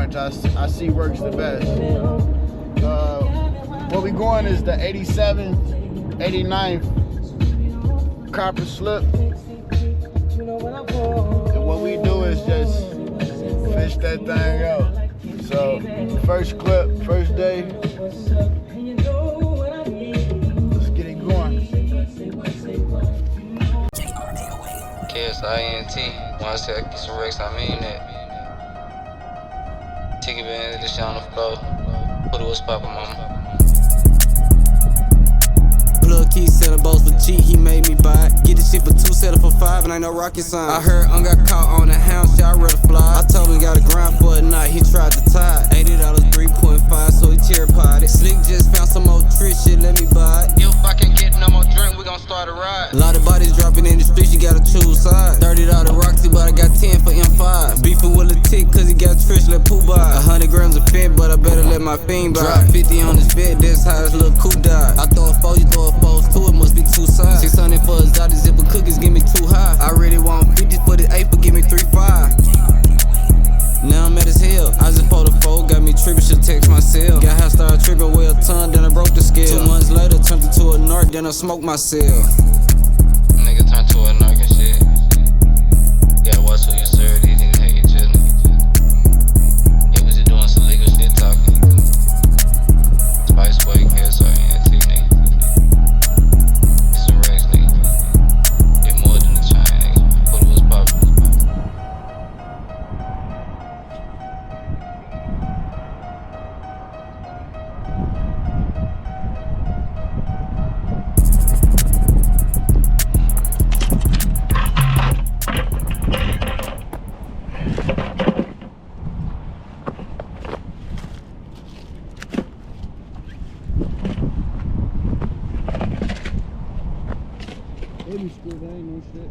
branch I see works the best. Where we going is the 87th, 89th copper slip. And what we do is just fish that thing out. So first clip, first day. Let's get it going. KSINT. When I say I get some Rex, I mean that. Ticket band, this shit on the floor. Put it what's poppin', mama. Plug key, selling boats for cheap, he made me buy it. Get this shit for 2, sell it for 5, and ain't no rocket science. I heard got caught on the hound shit, I rather fly. I told him gotta grind for a night, he tried to tie it. $80, 3.5, so he cherry pied it. Slick just found some more trick shit, let me buy it. If I can't get no more drink, we gon' start a ride. A lot of bodies dropping in the streets, you gotta choose sides. $30 Roxy, but I got 10 for M5. Beefing with a tick, cause he got Trish, let Pooh buy. 100 grams of fit, but I better let my fiend buy. Drop 50 on his bed, that's how his little coupe died. I throw a 4, you throw a 4 too, it must be 2 sides. 600 for his daughter, zipper cookies, give me too high. I really want 50 for the 8, but give me 3.5. Now I'm at his hill. I just pulled a 4, got me tripping, should text myself. Got high started tripping with a ton, then I broke the scale. 2 months later, turned into a narc, then I smoked myself. Nigga turned to a narc and shit. Gotta watch who you serve, these niggas hate each other. Yeah, we just doing some legal shit talking. Spice Boy, KSINT, nigga. It's some Rex, nigga. Get more than the chain, nigga. Put it what's poppin'. Baby school, that ain't no shit.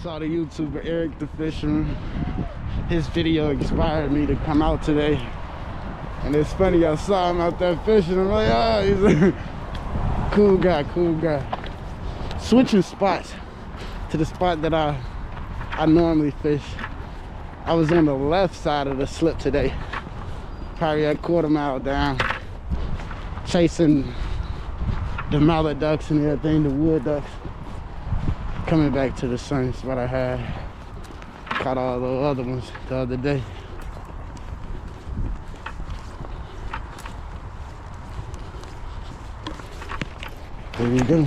Saw the YouTuber Eric the Fisherman. His video inspired me to come out today. And it's funny, I saw him out there fishing. I'm like, oh, he's a cool guy, cool guy. Switching spots to the spot that I normally fish. I was on the left side of the slip today. Probably a quarter mile down. Chasing the mallard ducks and everything, the wood ducks. Coming back to the same spot I had. Caught all the other ones the other day. There we go.